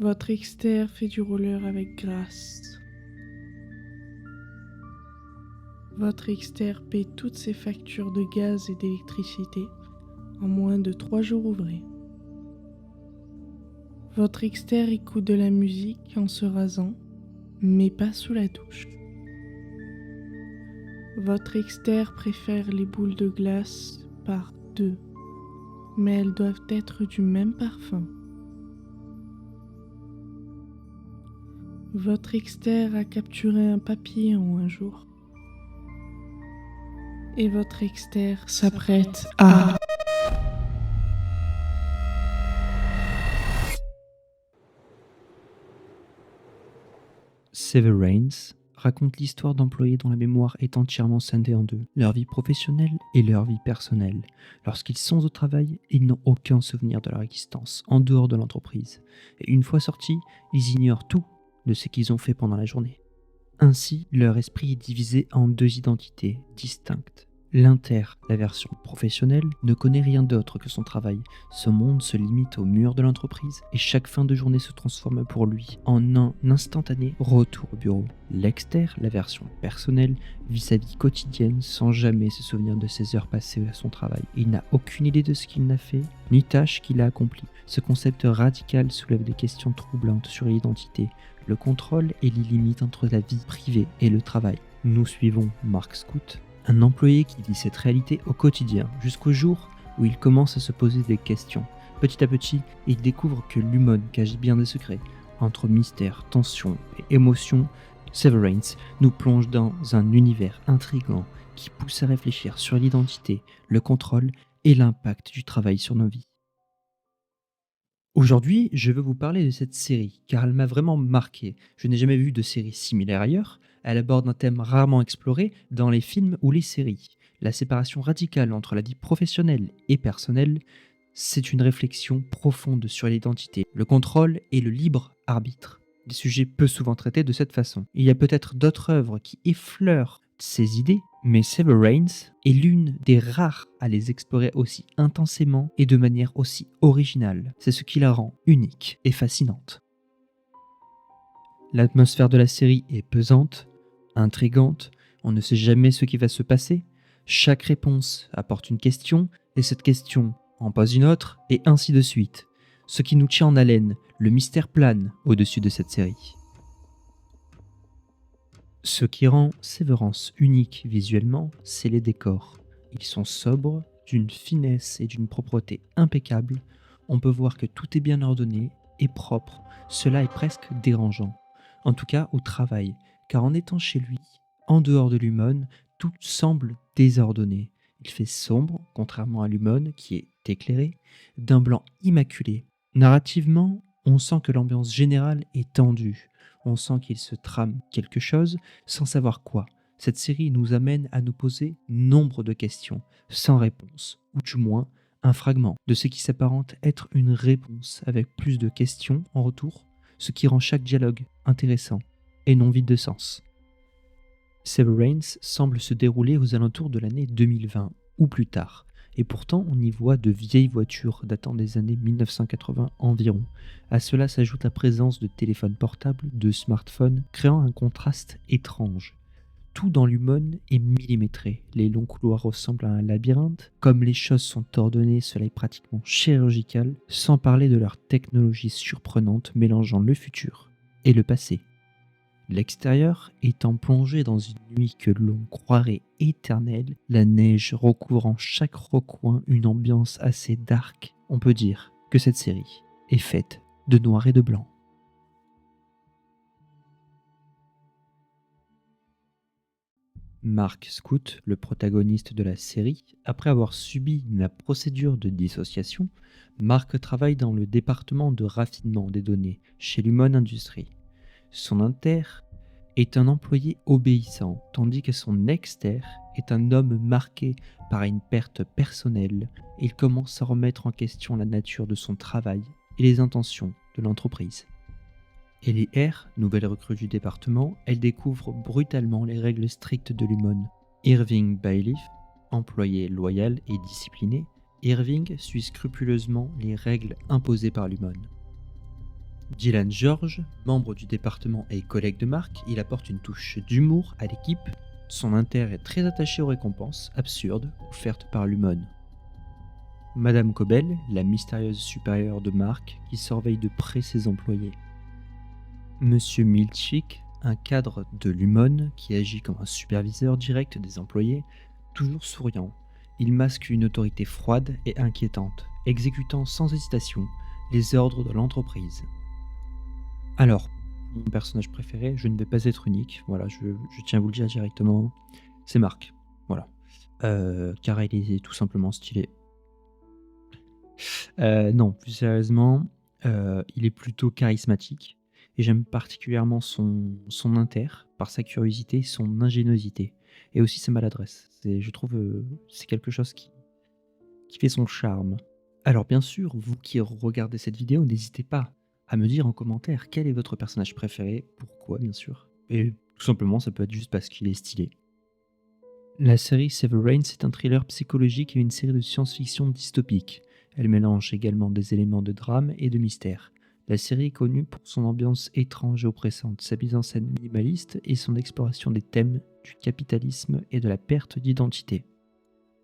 Votre externe fait du roller avec grâce. Votre externe paie toutes ses factures de gaz et d'électricité en moins de 3 jours ouvrés. Votre externe écoute de la musique en se rasant, mais pas sous la douche. Votre externe préfère les boules de glace par 2, mais elles doivent être du même parfum. Votre externe a capturé un papillon un jour. Et votre externe s'apprête à... Severance raconte l'histoire d'employés dont la mémoire est entièrement scindée en deux, leur vie professionnelle et leur vie personnelle. Lorsqu'ils sont au travail, ils n'ont aucun souvenir de leur existence en dehors de l'entreprise. Et une fois sortis, ils ignorent tout de ce qu'ils ont fait pendant la journée. Ainsi, leur esprit est divisé en deux identités distinctes. L'inter, la version professionnelle, ne connaît rien d'autre que son travail. Ce monde se limite aux murs de l'entreprise et chaque fin de journée se transforme pour lui en un instantané retour au bureau. L'exter, la version personnelle, vit sa vie quotidienne sans jamais se souvenir de ses heures passées à son travail. Il n'a aucune idée de ce qu'il n'a fait, ni tâche qu'il a accomplie. Ce concept radical soulève des questions troublantes sur l'identité, le contrôle et les limites entre la vie privée et le travail. Nous suivons Mark Scout, un employé qui vit cette réalité au quotidien, jusqu'au jour où il commence à se poser des questions. Petit à petit, il découvre que l'Humon cache bien des secrets. Entre mystère, tension et émotion, Severance nous plonge dans un univers intrigant qui pousse à réfléchir sur l'identité, le contrôle et l'impact du travail sur nos vies. Aujourd'hui, je veux vous parler de cette série, car elle m'a vraiment marqué. Je n'ai jamais vu de série similaire ailleurs. Elle aborde un thème rarement exploré dans les films ou les séries. La séparation radicale entre la vie professionnelle et personnelle, c'est une réflexion profonde sur l'identité, le contrôle et le libre arbitre. Des sujets peu souvent traités de cette façon. Il y a peut-être d'autres œuvres qui effleurent ces idées, mais Severance est l'une des rares à les explorer aussi intensément et de manière aussi originale. C'est ce qui la rend unique et fascinante. L'atmosphère de la série est pesante, intrigante, on ne sait jamais ce qui va se passer. Chaque réponse apporte une question, et cette question en pose une autre, et ainsi de suite. Ce qui nous tient en haleine, le mystère plane au-dessus de cette série. Ce qui rend Severance unique visuellement, c'est les décors. Ils sont sobres, d'une finesse et d'une propreté impeccable. On peut voir que tout est bien ordonné et propre. Cela est presque dérangeant. En tout cas au travail, car en étant chez lui, en dehors de l'Humon, tout semble désordonné. Il fait sombre, contrairement à l'Humon qui est éclairé, d'un blanc immaculé. Narrativement, on sent que l'ambiance générale est tendue. On sent qu'il se trame quelque chose sans savoir quoi. Cette série nous amène à nous poser nombre de questions, sans réponse, ou du moins un fragment de ce qui s'apparente être une réponse avec plus de questions en retour, ce qui rend chaque dialogue intéressant et non vide de sens. Severance semble se dérouler aux alentours de l'année 2020 ou plus tard, et pourtant on y voit de vieilles voitures datant des années 1980 environ. À cela s'ajoute la présence de téléphones portables, de smartphones, créant un contraste étrange. Tout dans l'Humon est millimétré, les longs couloirs ressemblent à un labyrinthe, comme les choses sont ordonnées, cela est pratiquement chirurgical, sans parler de leur technologie surprenante mélangeant le futur et le passé. L'extérieur étant plongé dans une nuit que l'on croirait éternelle, la neige recouvrant chaque recoin une ambiance assez dark, on peut dire que cette série est faite de noir et de blanc. Mark Scout, le protagoniste de la série, après avoir subi la procédure de dissociation, Mark travaille dans le département de raffinement des données chez l'Humon Industries. Son inter est un employé obéissant, tandis que son exter est un homme marqué par une perte personnelle. Il commence à remettre en question la nature de son travail et les intentions de l'entreprise. Ellie R, nouvelle recrue du département, elle découvre brutalement les règles strictes de l'Humon. Irving Bailiff, employé loyal et discipliné, Irving suit scrupuleusement les règles imposées par l'Humon. Dylan George, membre du département et collègue de Mark, il apporte une touche d'humour à l'équipe. Son intérêt est très attaché aux récompenses absurdes offertes par Lumon. Madame Cobell, la mystérieuse supérieure de Mark, qui surveille de près ses employés. Monsieur Milchick, un cadre de Lumon qui agit comme un superviseur direct des employés, toujours souriant. Il masque une autorité froide et inquiétante, exécutant sans hésitation les ordres de l'entreprise. Alors, mon personnage préféré, je ne vais pas être unique, voilà, je tiens à vous le dire directement, c'est Mark, voilà. Car il est tout simplement stylé. Non, plus sérieusement, il est plutôt charismatique, et j'aime particulièrement son inter, par sa curiosité, son ingéniosité, et aussi sa maladresse. Je trouve c'est quelque chose qui fait son charme. Alors bien sûr, vous qui regardez cette vidéo, n'hésitez pas à me dire en commentaire quel est votre personnage préféré, pourquoi bien sûr, et tout simplement ça peut être juste parce qu'il est stylé. La série Severance est un thriller psychologique et une série de science-fiction dystopique. Elle mélange également des éléments de drame et de mystère. La série est connue pour son ambiance étrange et oppressante, sa mise en scène minimaliste et son exploration des thèmes du capitalisme et de la perte d'identité.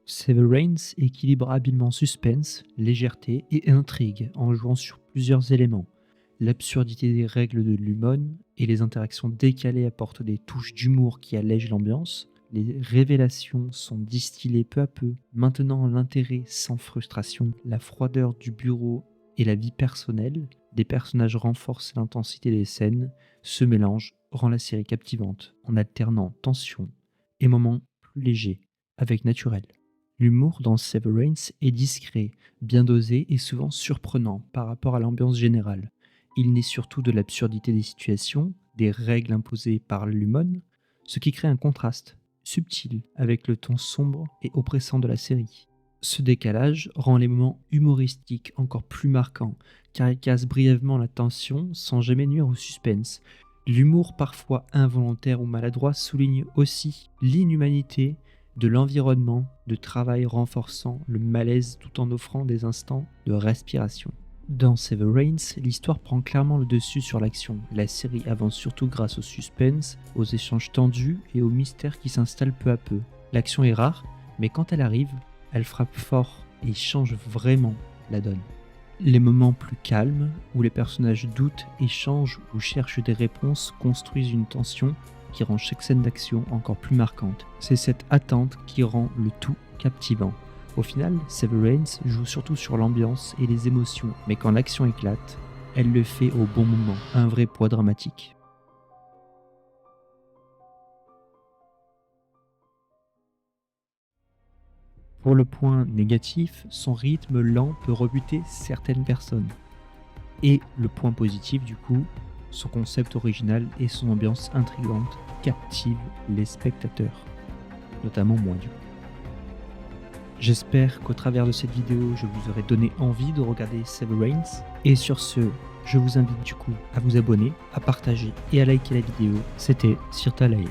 Severance équilibre habilement suspense, légèreté et intrigue en jouant sur plusieurs éléments. L'absurdité des règles de Lumon et les interactions décalées apportent des touches d'humour qui allègent l'ambiance. Les révélations sont distillées peu à peu, maintenant l'intérêt sans frustration, la froideur du bureau et la vie personnelle des personnages renforcent l'intensité des scènes. Ce mélange rend la série captivante en alternant tension et moments plus légers avec naturel. L'humour dans Severance est discret, bien dosé et souvent surprenant par rapport à l'ambiance générale. Il naît surtout de l'absurdité des situations, des règles imposées par Lumon, ce qui crée un contraste subtil avec le ton sombre et oppressant de la série. Ce décalage rend les moments humoristiques encore plus marquants, car il casse brièvement la tension sans jamais nuire au suspense. L'humour parfois involontaire ou maladroit souligne aussi l'inhumanité de l'environnement de travail renforçant le malaise tout en offrant des instants de respiration. Dans Severance, l'histoire prend clairement le dessus sur l'action. La série avance surtout grâce au suspense, aux échanges tendus et aux mystères qui s'installent peu à peu. L'action est rare, mais quand elle arrive, elle frappe fort et change vraiment la donne. Les moments plus calmes, où les personnages doutent, échangent ou cherchent des réponses, construisent une tension qui rend chaque scène d'action encore plus marquante. C'est cette attente qui rend le tout captivant. Au final, Severance joue surtout sur l'ambiance et les émotions, mais quand l'action éclate, elle le fait au bon moment, un vrai poids dramatique. Pour le point négatif, son rythme lent peut rebuter certaines personnes. Et le point positif du coup, son concept original et son ambiance intrigante captivent les spectateurs, notamment moi du coup. J'espère qu'au travers de cette vidéo, je vous aurai donné envie de regarder Severance. Et sur ce, je vous invite du coup à vous abonner, à partager et à liker la vidéo. C'était Sirtalae.